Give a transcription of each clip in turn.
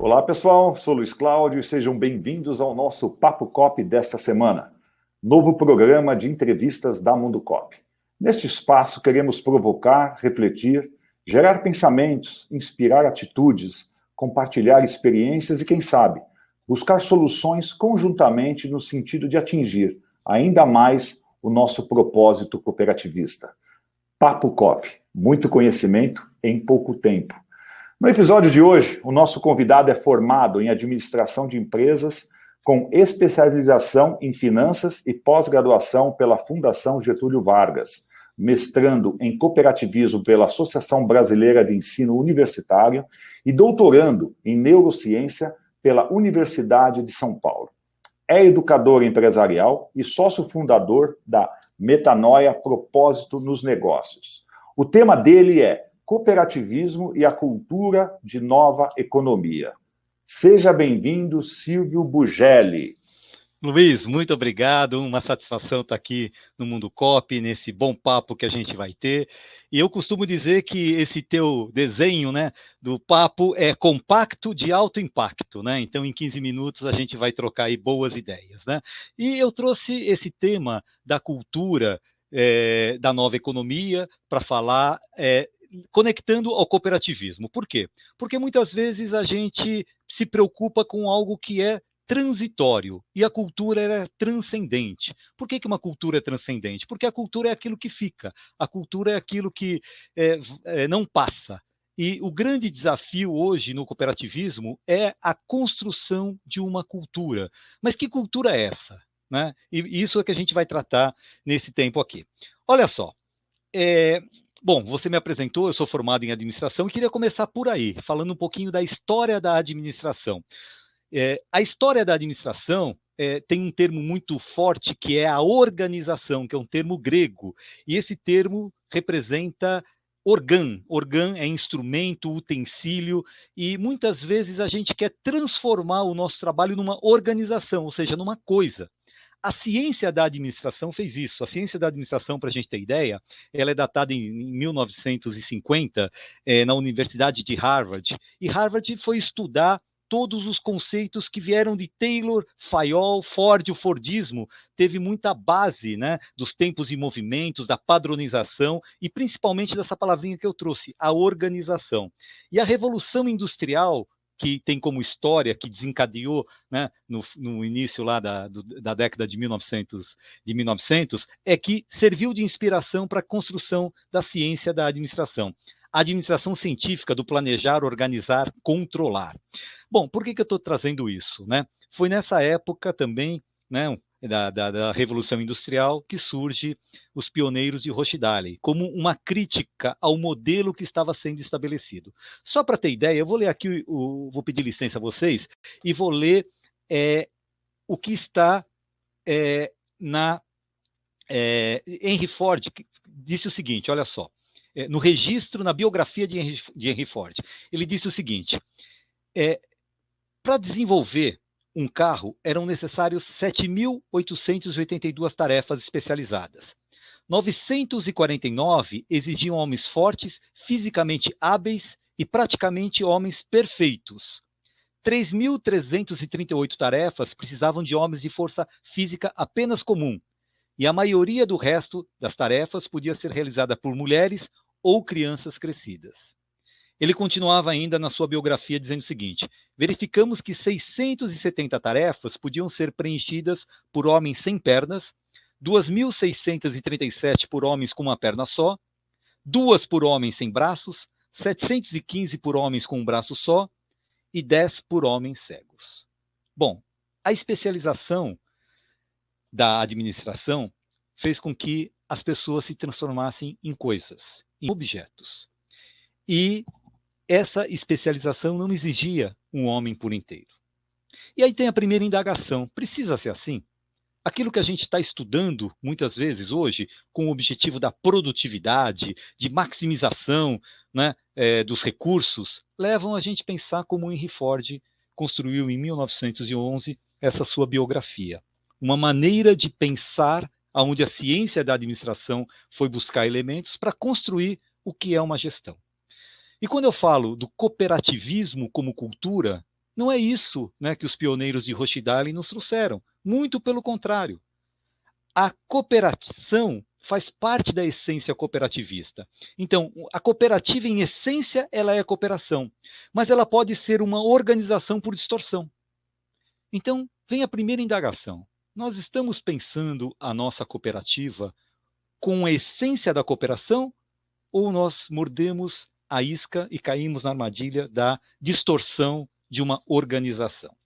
Olá, pessoal. Sou Luiz Cláudio e sejam bem-vindos ao nosso Papo Cop desta semana, novo programa de entrevistas da Mundo Cop. Neste espaço, queremos provocar, refletir, gerar pensamentos, inspirar atitudes, compartilhar experiências e, quem sabe, buscar soluções conjuntamente no sentido de atingir ainda mais o nosso propósito cooperativista. Papo Cop, muito conhecimento em pouco tempo. No episódio de hoje, o nosso convidado é formado em administração de empresas, com especialização em finanças e pós-graduação pela Fundação Getúlio Vargas, mestrando em cooperativismo pela Associação Brasileira de Ensino Universitário e doutorando em neurociência pela Universidade de São Paulo. É educador empresarial e sócio fundador da Metanoia Propósito nos Negócios. O tema dele é Cooperativismo e a Cultura de Nova Economia. Seja bem-vindo, Silvio Bugelli. Luiz, muito obrigado, uma satisfação estar aqui no Mundo Cop, nesse bom papo que a gente vai ter. E eu costumo dizer que esse teu desenho, né, do papo é compacto de alto impacto, né? Então, em 15 minutos a gente vai trocar aí boas ideias, né? E eu trouxe esse tema da cultura da nova economia para falar conectando ao cooperativismo. Por quê? Porque muitas vezes a gente se preocupa com algo que é transitório e a cultura é transcendente. Por que uma cultura é transcendente? Porque a cultura é aquilo que fica, a cultura é aquilo que não passa. E o grande desafio hoje no cooperativismo é a construção de uma cultura. Mas que cultura é essa? Né? E isso é que a gente vai tratar nesse tempo aqui. Olha só, bom, você me apresentou, eu sou formado em administração e queria começar por aí, falando um pouquinho da história da administração. A história da administração tem um termo muito forte que é a organização, que é um termo grego, e esse termo representa organ. Organ é instrumento, utensílio, e muitas vezes a gente quer transformar o nosso trabalho numa organização, ou seja, numa coisa. A ciência da administração fez isso. A ciência da administração, para a gente ter ideia, ela é datada em 1950, na Universidade de Harvard. E Harvard foi estudar todos os conceitos que vieram de Taylor, Fayol, Ford. O Fordismo teve muita base, né, dos tempos e movimentos, da padronização e principalmente dessa palavrinha que eu trouxe, a organização. E a Revolução Industrial, que tem como história, que desencadeou, né, no início lá da década de 1900, é que serviu de inspiração para a construção da ciência da administração. A administração científica do planejar, organizar, controlar. Bom, por que eu estou trazendo isso? Né? Foi nessa época também, né, da Revolução Industrial que surge os pioneiros de Rochdale, como uma crítica ao modelo que estava sendo estabelecido. Só para ter ideia, eu vou ler aqui, vou pedir licença a vocês, e vou ler o que está Henry Ford, que disse o seguinte, olha só, no registro, na biografia de Henry Ford, ele disse o seguinte, para desenvolver um carro, eram necessários 7.882 tarefas especializadas. 949 exigiam homens fortes, fisicamente hábeis e praticamente homens perfeitos. 3.338 tarefas precisavam de homens de força física apenas comum, e a maioria do resto das tarefas podia ser realizada por mulheres ou crianças crescidas. Ele continuava ainda na sua biografia dizendo o seguinte, verificamos que 670 tarefas podiam ser preenchidas por homens sem pernas, 2.637 por homens com uma perna só, 2 por homens sem braços, 715 por homens com um braço só e 10 por homens cegos. Bom, a especialização da administração fez com que as pessoas se transformassem em coisas, em objetos. E essa especialização não exigia um homem por inteiro. E aí tem a primeira indagação, precisa ser assim? Aquilo que a gente está estudando, muitas vezes hoje, com o objetivo da produtividade, de maximização, né, dos recursos, levam a gente a pensar como Henry Ford construiu em 1911 essa sua biografia. Uma maneira de pensar onde a ciência da administração foi buscar elementos para construir o que é uma gestão. E quando eu falo do cooperativismo como cultura, Não é isso, né, que os pioneiros de Rochdale nos trouxeram. Muito pelo contrário. A cooperação faz parte da essência cooperativista. Então, a cooperativa, em essência, ela é a cooperação, mas ela pode ser uma organização por distorção. Então, vem a primeira indagação. Nós estamos pensando a nossa cooperativa com a essência da cooperação ou nós mordemos a isca e caímos na armadilha da distorção de uma organização?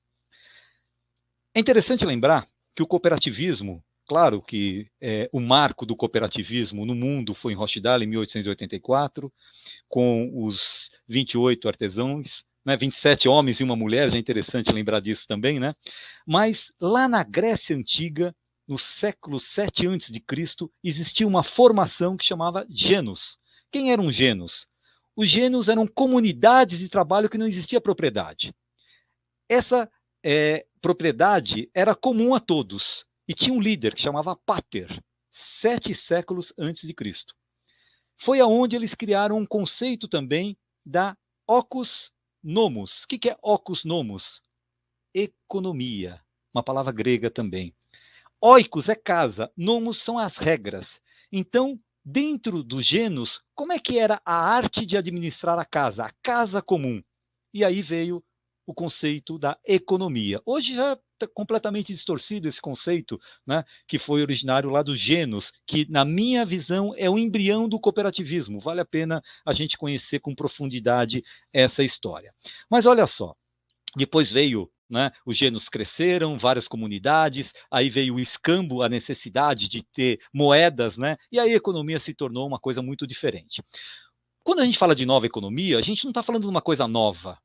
É interessante lembrar que o cooperativismo, claro que o marco do cooperativismo no mundo foi em Rochdale, em 1884, com os 28 artesãos, né, 27 homens e uma mulher, já é interessante lembrar disso também, né? Mas lá na Grécia Antiga, no século 7 a.C., existia uma formação que chamava gênos. Quem eram os gênos? Os gênos eram comunidades de trabalho que não existia propriedade. Essa propriedade era comum a todos e tinha um líder que chamava Pater, 7 séculos antes de Cristo. Foi aonde eles criaram um conceito também da ocus nomos. O que é ocus nomos? Economia, uma palavra grega também. Oikos é casa, nomos são as regras. Então, dentro do gênus, como é que era a arte de administrar a casa comum? E aí veio o conceito da economia. Hoje já está completamente distorcido esse conceito, né, que foi originário lá do gênus, que, na minha visão, é o embrião do cooperativismo. Vale a pena a gente conhecer com profundidade essa história. Mas olha só, depois veio, né, os gênos cresceram, várias comunidades, aí veio o escambo, a necessidade de ter moedas, né, e aí a economia se tornou uma coisa muito diferente. Quando a gente fala de nova economia, a gente não está falando de uma coisa nova.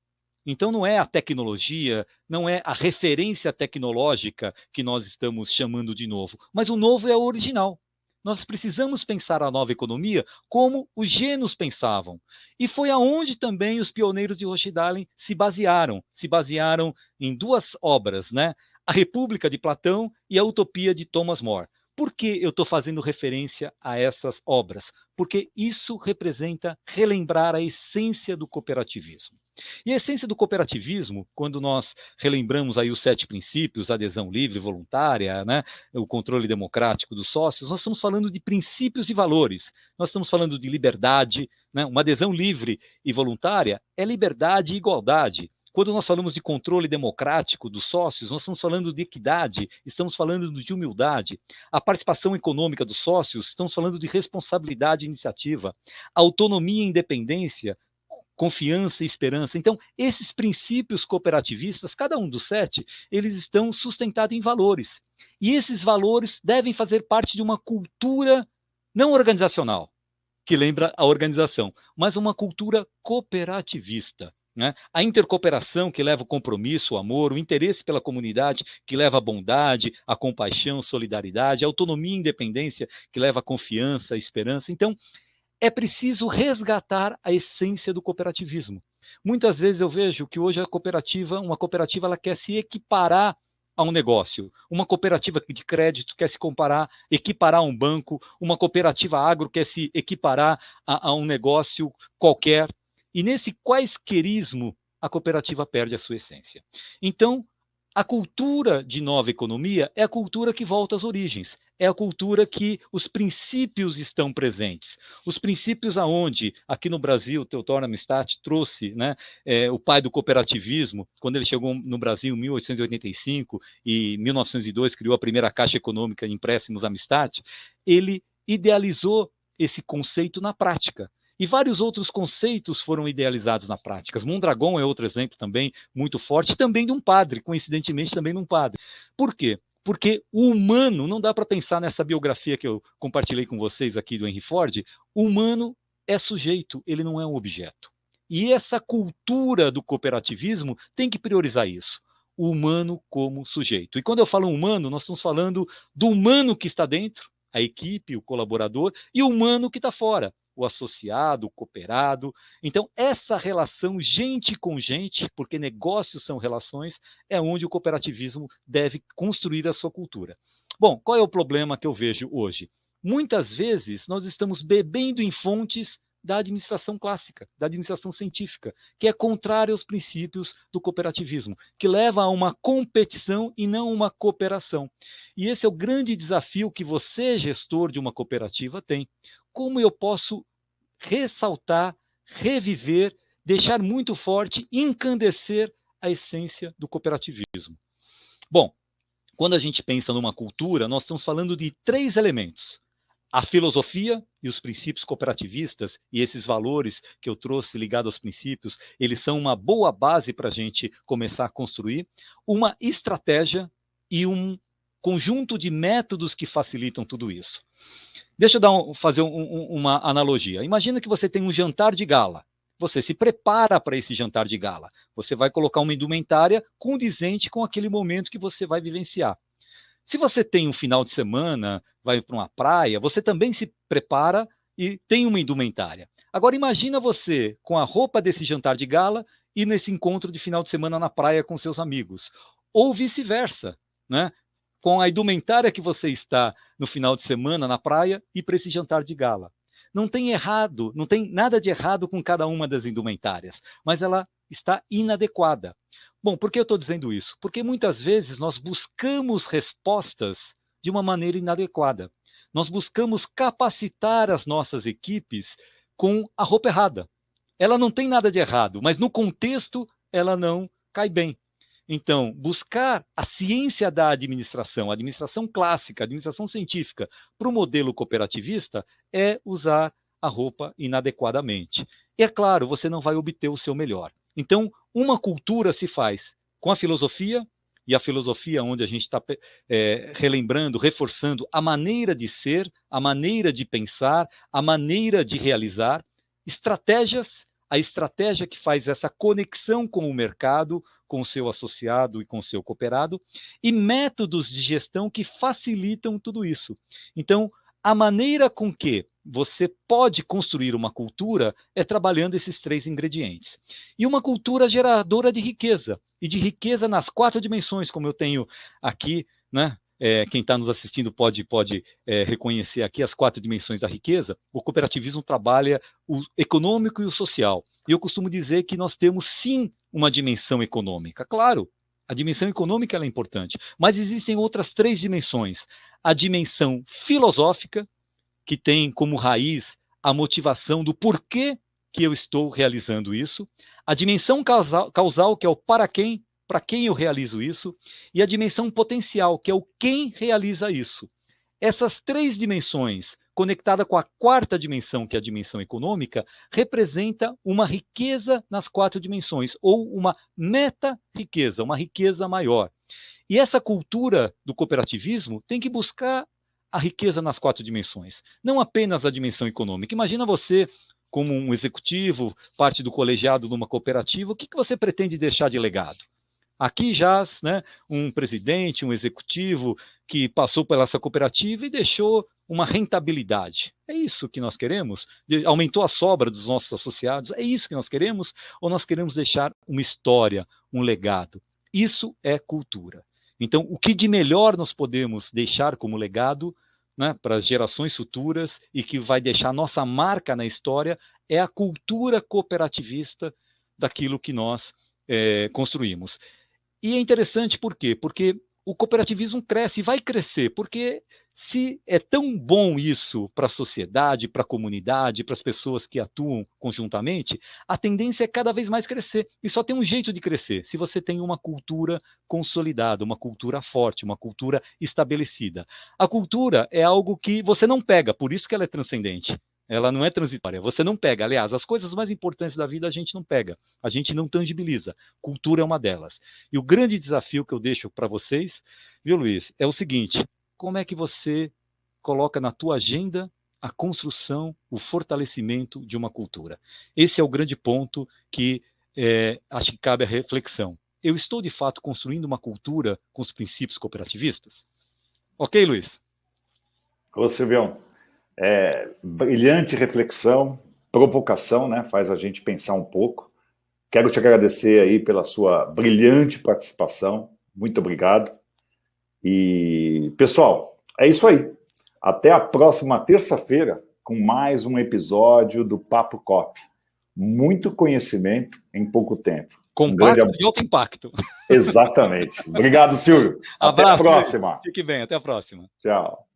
Então não é a tecnologia, não é a referência tecnológica que nós estamos chamando de novo, mas o novo é o original. Nós precisamos pensar a nova economia como os gênios pensavam. E foi aonde também os pioneiros de Rochdale se basearam em duas obras, né? A República de Platão e a Utopia de Thomas More. Por que eu estou fazendo referência a essas obras? Porque isso representa relembrar a essência do cooperativismo. E a essência do cooperativismo, quando nós relembramos aí os 7 princípios, adesão livre, voluntária, né, o controle democrático dos sócios, nós estamos falando de princípios e valores. Nós estamos falando de liberdade, né, uma adesão livre e voluntária é liberdade e igualdade. Quando nós falamos de controle democrático dos sócios, nós estamos falando de equidade, estamos falando de humildade. A participação econômica dos sócios, estamos falando de responsabilidade e iniciativa. Autonomia e independência, confiança e esperança. Então, esses princípios cooperativistas, cada um dos 7, eles estão sustentados em valores. E esses valores devem fazer parte de uma cultura não organizacional, que lembra a organização, mas uma cultura cooperativista. Né? A intercooperação, que leva o compromisso, o amor, o interesse pela comunidade, que leva a bondade, a compaixão, solidariedade, a autonomia e independência, que leva a confiança, a esperança. Então, é preciso resgatar a essência do cooperativismo. Muitas vezes eu vejo que hoje uma cooperativa ela quer se equiparar a um negócio. Uma cooperativa de crédito quer se equiparar a um banco, uma cooperativa agro quer se equiparar a um negócio qualquer. E nesse quaisquerismo, a cooperativa perde a sua essência. Então, a cultura de nova economia é a cultura que volta às origens, é a cultura que os princípios estão presentes. Os princípios aonde, aqui no Brasil, Teodoro Amistad trouxe, né, o pai do cooperativismo, quando ele chegou no Brasil em 1885 e em 1902 criou a primeira Caixa Econômica de Empréstimos Amistad, ele idealizou esse conceito na prática. E vários outros conceitos foram idealizados na prática. Mondragon é outro exemplo também muito forte, também de um padre, coincidentemente também de um padre. Por quê? Porque o humano, não dá para pensar nessa biografia que eu compartilhei com vocês aqui do Henry Ford, o humano é sujeito, ele não é um objeto. E essa cultura do cooperativismo tem que priorizar isso, o humano como sujeito. E quando eu falo humano, nós estamos falando do humano que está dentro, a equipe, o colaborador, e o humano que está fora, o associado, o cooperado. Então, essa relação gente com gente, porque negócios são relações, é onde o cooperativismo deve construir a sua cultura. Bom, qual é o problema que eu vejo hoje? Muitas vezes nós estamos bebendo em fontes da administração clássica, da administração científica, que é contrária aos princípios do cooperativismo, que leva a uma competição e não uma cooperação. E esse é o grande desafio que você, gestor de uma cooperativa, tem. Como eu posso ressaltar, reviver, deixar muito forte, encandecer a essência do cooperativismo? Bom, quando a gente pensa numa cultura, nós estamos falando de 3 elementos. A filosofia e os princípios cooperativistas, e esses valores que eu trouxe ligados aos princípios, eles são uma boa base para a gente começar a construir. Uma estratégia e um conjunto de métodos que facilitam tudo isso. Deixa eu fazer uma analogia. Imagina que você tem um jantar de gala. Você se prepara para esse jantar de gala. Você vai colocar uma indumentária condizente com aquele momento que você vai vivenciar. Se você tem um final de semana, vai para uma praia, você também se prepara e tem uma indumentária. Agora imagina você com a roupa desse jantar de gala e nesse encontro de final de semana na praia com seus amigos. Ou vice-versa, né? Com a indumentária que você está no final de semana na praia e para esse jantar de gala. Não tem errado, não tem nada de errado com cada uma das indumentárias, mas ela está inadequada. Bom, por que eu estou dizendo isso? Porque muitas vezes nós buscamos respostas de uma maneira inadequada. Nós buscamos capacitar as nossas equipes com a roupa errada. Ela não tem nada de errado, mas no contexto ela não cai bem. Então, buscar a ciência da administração, a administração clássica, a administração científica, para o modelo cooperativista é usar a roupa inadequadamente. E é claro, você não vai obter o seu melhor. Então, uma cultura se faz com a filosofia, e a filosofia onde a gente está relembrando, reforçando a maneira de ser, a maneira de pensar, a maneira de realizar, estratégias, a estratégia que faz essa conexão com o mercado, com o seu associado e com o seu cooperado, e métodos de gestão que facilitam tudo isso. Então, a maneira com que você pode construir uma cultura é trabalhando esses 3 ingredientes. E uma cultura geradora de riqueza, e de riqueza nas 4 dimensões, como eu tenho aqui, né? Quem está nos assistindo pode reconhecer aqui as 4 dimensões da riqueza. O cooperativismo trabalha o econômico e o social. E eu costumo dizer que nós temos, sim, uma dimensão econômica. Claro, a dimensão econômica ela é importante, mas existem outras 3 dimensões. A dimensão filosófica, que tem como raiz a motivação do porquê que eu estou realizando isso. A dimensão causal, que é o para quem eu realizo isso. E a dimensão potencial, que é o quem realiza isso. Essas 3 dimensões, conectada com a 4ª dimensão, que é a dimensão econômica, representa uma riqueza nas 4 dimensões, ou uma meta-riqueza, uma riqueza maior. E essa cultura do cooperativismo tem que buscar a riqueza nas 4 dimensões, não apenas a dimensão econômica. Imagina você, como um executivo, parte do colegiado de uma cooperativa, o que você pretende deixar de legado? Aqui jaz, né, um presidente, um executivo que passou pela essa cooperativa e deixou uma rentabilidade. É isso que nós queremos? Aumentou a sobra dos nossos associados? É isso que nós queremos? Ou nós queremos deixar uma história, um legado? Isso é cultura. Então, o que de melhor nós podemos deixar como legado, né, para as gerações futuras e que vai deixar nossa marca na história é a cultura cooperativista daquilo que nós construímos. E é interessante por quê? Porque o cooperativismo cresce e vai crescer, porque se é tão bom isso para a sociedade, para a comunidade, para as pessoas que atuam conjuntamente, a tendência é cada vez mais crescer. E só tem um jeito de crescer, se você tem uma cultura consolidada, uma cultura forte, uma cultura estabelecida. A cultura é algo que você não pega, por isso que ela é transcendente. Ela não é transitória, você não pega. Aliás, as coisas mais importantes da vida a gente não pega, a gente não tangibiliza. Cultura é uma delas. E o grande desafio que eu deixo para vocês, viu, Luiz, é o seguinte: como é que você coloca na tua agenda a construção, o fortalecimento de uma cultura? Esse é o grande ponto que acho que cabe a reflexão. Eu estou, de fato, construindo uma cultura com os princípios cooperativistas? Ok, Luiz? Ô, Silvião, brilhante reflexão, provocação, né? Faz a gente pensar um pouco. Quero te agradecer aí pela sua brilhante participação. Muito obrigado. E, pessoal, é isso aí. Até a próxima terça-feira com mais um episódio do Papo Cop. Muito conhecimento em pouco tempo. Compacto e alto impacto. Exatamente. Obrigado, Silvio. Abraço. Até a próxima. Fique bem, até a próxima. Tchau.